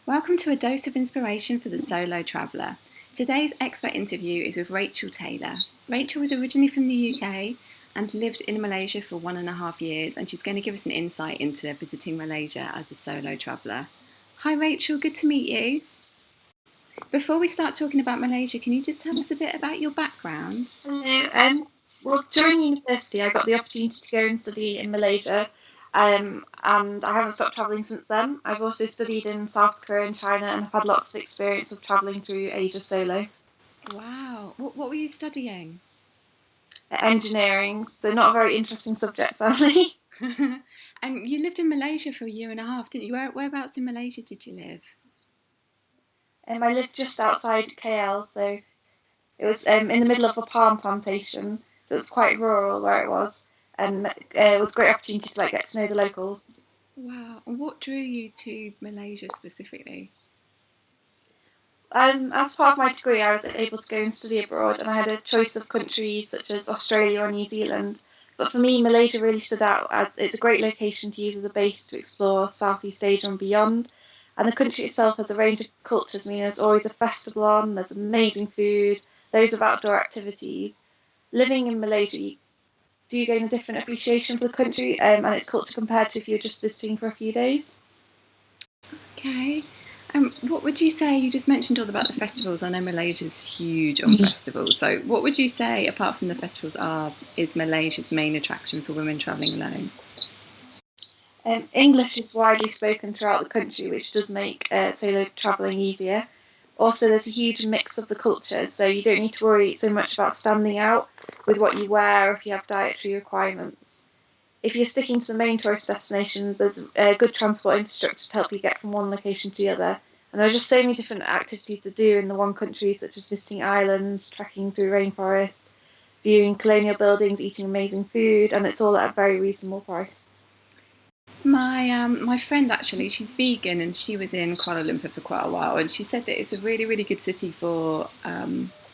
Welcome to a dose of inspiration for the solo traveller. Today's expert interview is with Rachel Taylor. Rachel was originally from the UK and lived in Malaysia for 1.5 years, and she's going to give us an insight into visiting Malaysia as a solo traveller. Hi Rachel, good to meet you. Before we start talking about Malaysia, can you just tell us a bit about your background? Hello. Well, during university, I got the opportunity to go and study in Malaysia, and I haven't stopped travelling since then. I've also studied in South Korea and China, and I've had lots of experience of travelling through Asia solo. Wow, what were you studying? Engineering, so not a very interesting subject, sadly. And you lived in Malaysia for 1.5 years, didn't you? Whereabouts in Malaysia did you live? I lived just outside KL, so it was in the middle of a palm plantation, so it was quite rural where it was, and it was a great opportunity to get to know the locals. Wow, and what drew you to Malaysia specifically? As part of my degree, I was able to go and study abroad, and I had a choice of countries such as Australia or New Zealand. But for me, Malaysia really stood out as it's a great location to use as a base to explore Southeast Asia and beyond. And the country itself has a range of cultures. I mean, there's always a festival on, there's amazing food, loads of outdoor activities. Living in Malaysia, you do gain a different appreciation for the country and its culture compared to if you're just visiting for a few days. Okay. What would you say? You just mentioned all about the festivals. I know Malaysia's huge on festivals. So, what would you say, apart from the festivals, is Malaysia's main attraction for women travelling alone? English is widely spoken throughout the country, which does make solo travelling easier. Also, there's a huge mix of the cultures, so you don't need to worry so much about standing out with what you wear or if you have dietary requirements. If you're sticking to the main tourist destinations, there's a good transport infrastructure to help you get from one location to the other. And there are just so many different activities to do in the one country, such as visiting islands, trekking through rainforests, viewing colonial buildings, eating amazing food, and it's all at a very reasonable price. My friend actually, she's vegan and she was in Kuala Lumpur for quite a while, and she said that it's a really good city for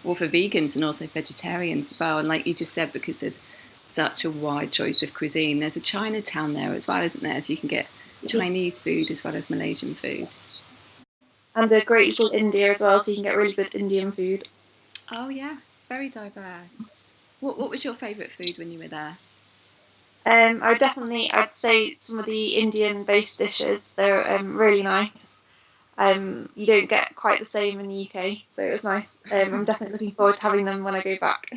for vegans and also vegetarians as well. And like you just said, because there's such a wide choice of cuisine, there's a Chinatown there as well, isn't there? So you can get Chinese food as well as Malaysian food. And a great little India as well, so you can get really good Indian food. Oh yeah, very diverse. What was your favourite food when you were there? I'd say some of the Indian-based dishes. They're really nice. You don't get quite the same in the UK, so it was nice. I'm definitely looking forward to having them when I go back.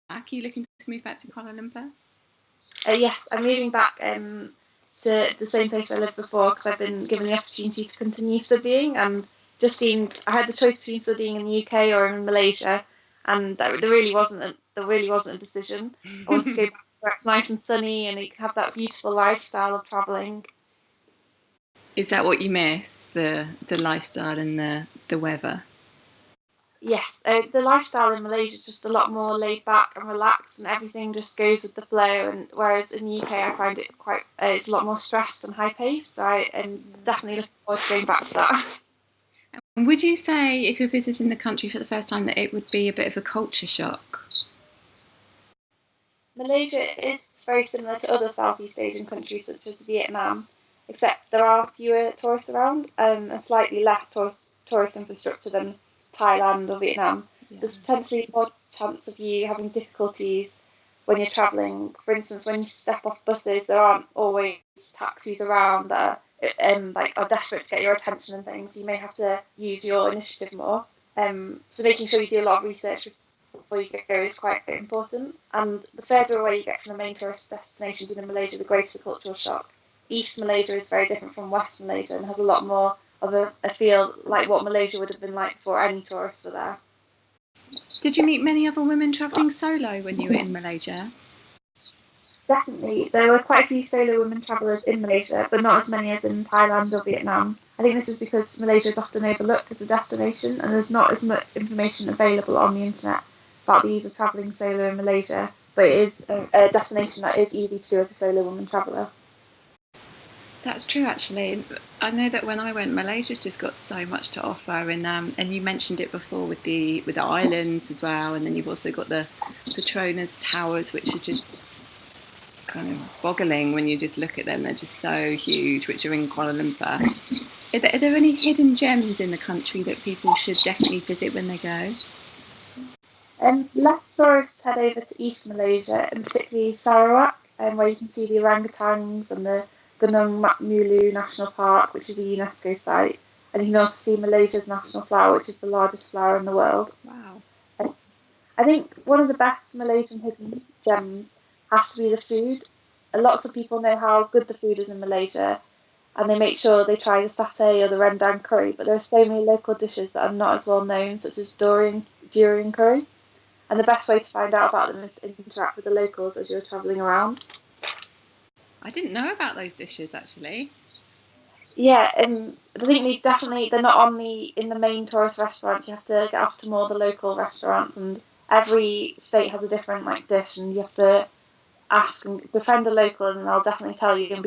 Are you looking to move back to Kuala Lumpur? Yes, I'm moving back to the same place I lived before because I've been given the opportunity to continue studying, and just seemed I had the choice between studying in the UK or in Malaysia, and there really wasn't a decision. I wanted to go back where it's nice and sunny and you can have that beautiful lifestyle of travelling. Is that what you miss, the lifestyle and the weather? Yes, the lifestyle in Malaysia is just a lot more laid back and relaxed, and everything just goes with the flow. And whereas in the UK, I find it quite it's a lot more stressed and high paced. So I am definitely looking forward to going back to that. And would you say, if you're visiting the country for the first time, that it would be a bit of a culture shock? Malaysia is very similar to other Southeast Asian countries such as Vietnam, except there are fewer tourists around and a slightly less tourist infrastructure than Thailand or Vietnam. Yeah. There's potentially more chance of you having difficulties when you're travelling. For instance, when you step off buses, there aren't always taxis around that are desperate to get your attention and things. You may have to use your initiative more. So making sure you do a lot of research before you go is quite important. And the further away you get from the main tourist destinations in Malaysia, the greater the cultural shock. East Malaysia is very different from West Malaysia and has a lot more of a feel like what Malaysia would have been like before any tourists were there. Did you meet many other women travelling solo when you were in Malaysia? Definitely. There were quite a few solo women travellers in Malaysia, but not as many as in Thailand or Vietnam. I think this is because Malaysia is often overlooked as a destination and there's not as much information available on the internet about the ease of travelling solo in Malaysia, but it is a destination that is easy to do as a solo woman traveller. That's true, actually. I know that when I went, Malaysia's just got so much to offer, and you mentioned it before with the islands as well, and then you've also got the Petronas Towers, which are just kind of boggling when you just look at them. They're just so huge, which are in Kuala Lumpur. Are there any hidden gems in the country that people should definitely visit when they go? Less tourists head over to East Malaysia, and particularly Sarawak, where you can see the orangutans and the Gunung Mulu National Park, which is a UNESCO site. And you can also see Malaysia's national flower, which is the largest flower in the world. Wow. I think one of the best Malaysian hidden gems has to be the food. Lots of people know how good the food is in Malaysia, and they make sure they try the satay or the rendang curry, but there are so many local dishes that are not as well known, such as durian curry. And the best way to find out about them is to interact with the locals as you're travelling around. I didn't know about those dishes actually. Yeah, I think they're not in the main tourist restaurants. You have to get off to more of the local restaurants, and every state has a different dish, and you have to ask and befriend a local, and they'll definitely tell you. And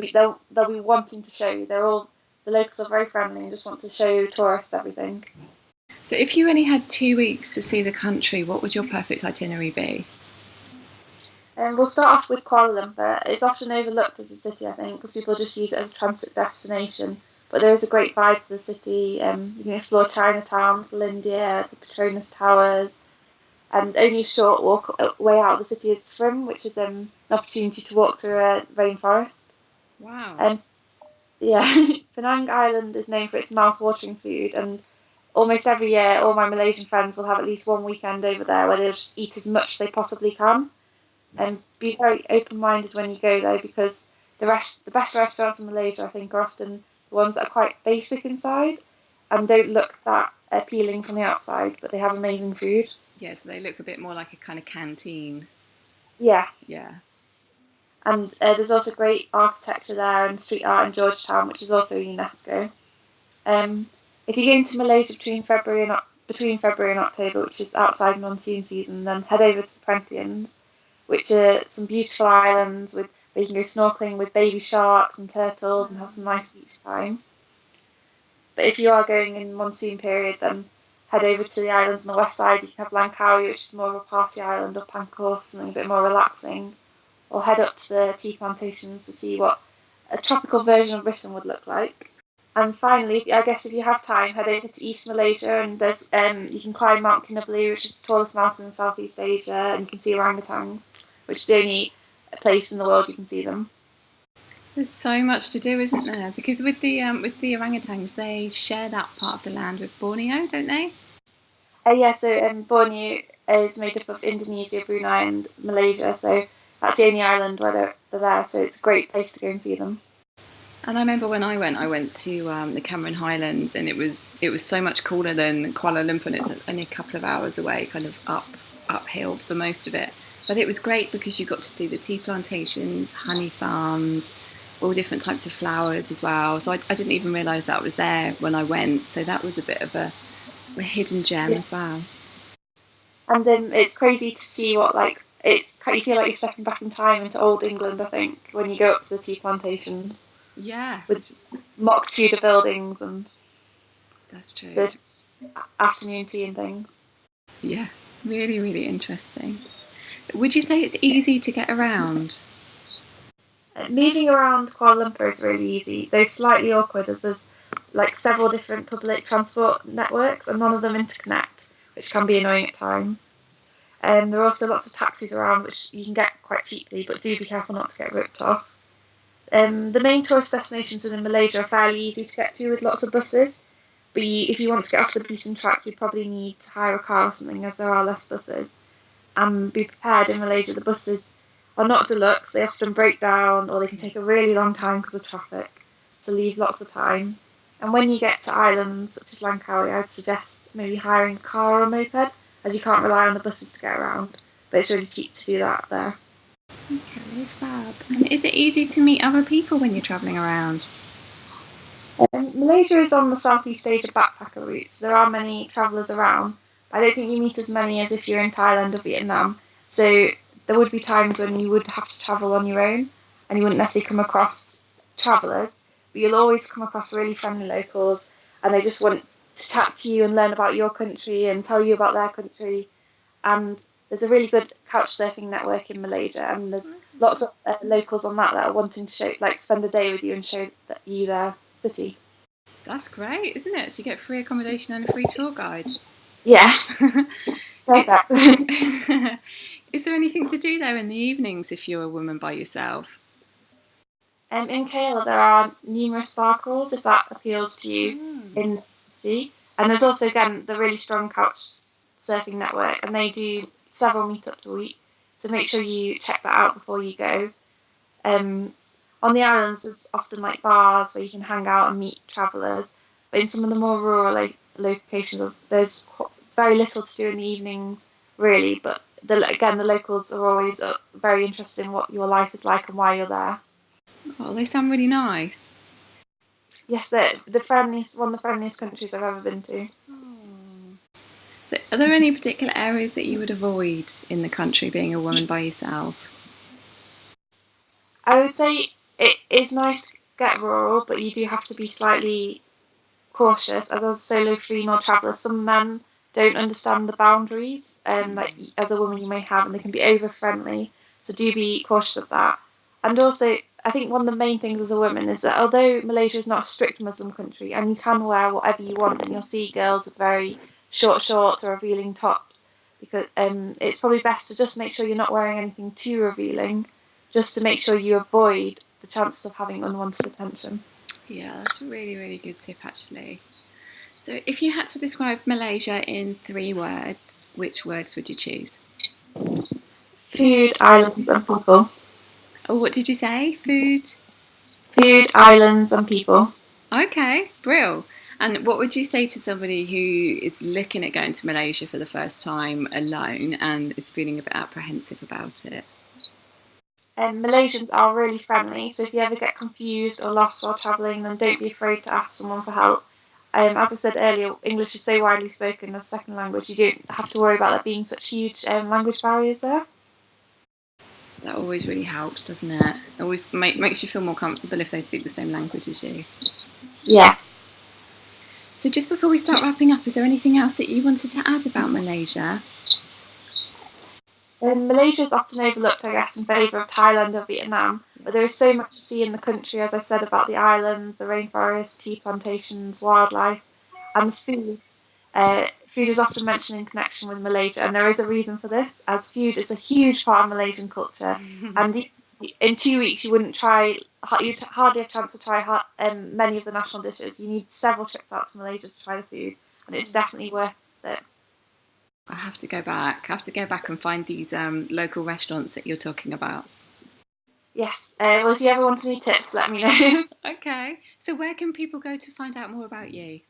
they'll be wanting to show you. The locals are very friendly and just want to show tourists everything. So, if you only had 2 weeks to see the country, what would your perfect itinerary be? And we'll start off with Kuala Lumpur. It's often overlooked as a city, I think, because people just use it as a transit destination. But there is a great vibe to the city. You can explore Chinatown, Lindia, the Petronas Towers, and only a short way out of the city is Frim, which is an opportunity to walk through a rainforest. Wow. Yeah, Penang Island is known for its mouth-watering food, and almost every year all my Malaysian friends will have at least one weekend over there where they'll just eat as much as they possibly can. And be very open-minded when you go though, because the best restaurants in Malaysia, I think, are often the ones that are quite basic inside and don't look that appealing from the outside, but they have amazing food. Yeah, so they look a bit more like a kind of canteen. Yeah. Yeah. And there's also great architecture there and street art in Georgetown, which is also UNESCO. If you go into Malaysia between February and October, which is outside monsoon season, then head over to Perhentians, which are some beautiful islands where you can go snorkeling with baby sharks and turtles and have some nice beach time. But if you are going in monsoon period, then head over to the islands on the west side. You can have Langkawi, which is more of a party island, or Pankor for something a bit more relaxing, or head up to the tea plantations to see what a tropical version of Britain would look like. And finally, I guess if you have time, head over to East Malaysia, and there's you can climb Mount Kinabalu, which is the tallest mountain in Southeast Asia, and you can see orangutans, which is the only place in the world you can see them. There's so much to do, isn't there? Because with the orangutans, they share that part of the land with Borneo, don't they? So Borneo is made up of Indonesia, Brunei, and Malaysia. So that's the only island where they're there. So it's a great place to go and see them. And I remember when I went to the Cameron Highlands, and it was so much cooler than Kuala Lumpur, and it's only a couple of hours away, kind of uphill for most of it. But it was great because you got to see the tea plantations, honey farms, all different types of flowers as well. So I didn't even realise that was there when I went. So that was a bit of a hidden gem as well. And then it's crazy to see you feel like you're stepping back in time into old England, I think, when you go up to the tea plantations. Yeah. With mock Tudor buildings and that's true. There's afternoon tea and things. Yeah, really, really interesting. Would you say it's easy to get around? Moving around Kuala Lumpur is really easy, though slightly awkward as there's several different public transport networks and none of them interconnect, which can be annoying at times. There are also lots of taxis around which you can get quite cheaply, but do be careful not to get ripped off. The main tourist destinations within Malaysia are fairly easy to get to with lots of buses, but if you want to get off the beaten track, you probably need to hire a car or something, as there are less buses. And be prepared, in Malaysia the buses are not deluxe, they often break down or they can take a really long time because of traffic, so leave lots of time. And when you get to islands such as Langkawi, I would suggest maybe hiring a car or a moped, as you can't rely on the buses to get around, but it's really cheap to do that there. Okay, fab. And is it easy to meet other people when you're travelling around? Malaysia is on the Southeast Asia backpacker route, so there are many travellers around, but I don't think you meet as many as if you're in Thailand or Vietnam. So there would be times when you would have to travel on your own, and you wouldn't necessarily come across travellers, but you'll always come across really friendly locals, and they just want to chat to you and learn about your country and tell you about their country. And there's a really good couch surfing network in Malaysia, and there's lots of locals on that are wanting to show, like, spend a day with you and show that you their city. That's great, isn't it? So you get free accommodation and a free tour guide. Yeah. Is there anything to do there in the evenings if you're a woman by yourself? In KL, there are numerous bar crawls, if that appeals to you, in the city. And there's also, again, the really strong couch surfing network, and they do several meetups a week. So make sure you check that out before you go. On the islands, there's often like bars where you can hang out and meet travellers. But in some of the more rural locations, there's very little to do in the evenings, really. But again, the locals are always very interested in what your life is like and why you're there. Oh, they sound really nice. Yes, they're one of the friendliest countries I've ever been to. So are there any particular areas that you would avoid in the country being a woman by yourself? I would say it is nice to get rural, but you do have to be slightly cautious. As a solo female traveller, some men don't understand the boundaries that as a woman you may have, and they can be over friendly. So do be cautious of that. And also, I think one of the main things as a woman is that although Malaysia is not a strict Muslim country, and you can wear whatever you want, and you'll see girls with very short shorts or revealing tops, because it's probably best to just make sure you're not wearing anything too revealing, just to make sure you avoid the chances of having unwanted attention. Yeah, that's a really, really good tip, actually. So if you had to describe Malaysia in 3 words, which words would you choose? Food, islands, and people. Oh, what did you say? Food? Food, islands, and people. Okay, brill. And what would you say to somebody who is looking at going to Malaysia for the first time alone and is feeling a bit apprehensive about it? Malaysians are really friendly, so if you ever get confused or lost while travelling, then don't be afraid to ask someone for help. As I said earlier, English is so widely spoken as a second language, you don't have to worry about there being such huge language barriers there. That always really helps, doesn't it? It always makes you feel more comfortable if they speak the same language as you. Yeah. So just before we start wrapping up, is there anything else that you wanted to add about Malaysia? Malaysia is often overlooked, I guess, in favour of Thailand or Vietnam, but there is so much to see in the country, as I've said, about the islands, the rainforests, tea plantations, wildlife, and the food. Food is often mentioned in connection with Malaysia, and there is a reason for this, as food is a huge part of Malaysian culture, and in 2 weeks you'd hardly have a chance to try many of the national dishes. You need several trips out to Malaysia to try the food, and it's definitely worth it. I have to go back. I have to go back and find these local restaurants that you're talking about. Yes. Well, if you ever want any tips, let me know. Okay. So where can people go to find out more about you?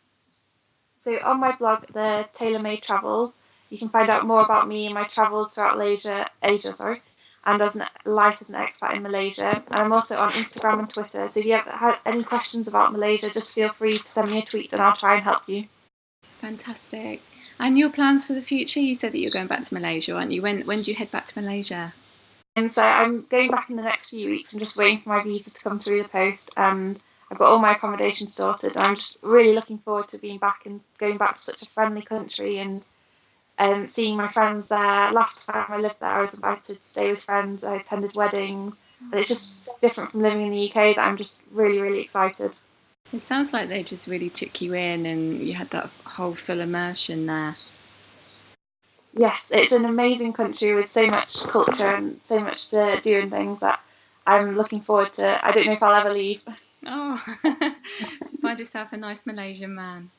So on my blog, The Tailor Made Travels, you can find out more about me and my travels throughout Asia, and as life as an expat in Malaysia. And I'm also on Instagram and Twitter. So if you have any questions about Malaysia, just feel free to send me a tweet and I'll try and help you. Fantastic. And your plans for the future? You said that you're going back to Malaysia, aren't you? When do you head back to Malaysia? And so I'm going back in the next few weeks and just waiting for my visa to come through the post. And I've got all my accommodation sorted. And I'm just really looking forward to being back and going back to such a friendly country and seeing my friends there. Last time I lived there, I was invited to stay with friends. I attended weddings. And it's just so different from living in the UK that I'm just really, really excited. It sounds like they just really took you in and you had that whole full immersion there. Yes, it's an amazing country with so much culture and so much to do and things that I'm looking forward to. I don't know if I'll ever leave. Oh, to find yourself a nice Malaysian man.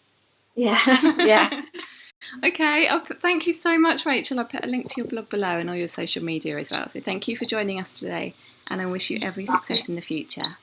Yeah, yeah. Okay, thank you so much, Rachel. I'll put a link to your blog below and all your social media as well. So thank you for joining us today, and I wish you every success in the future.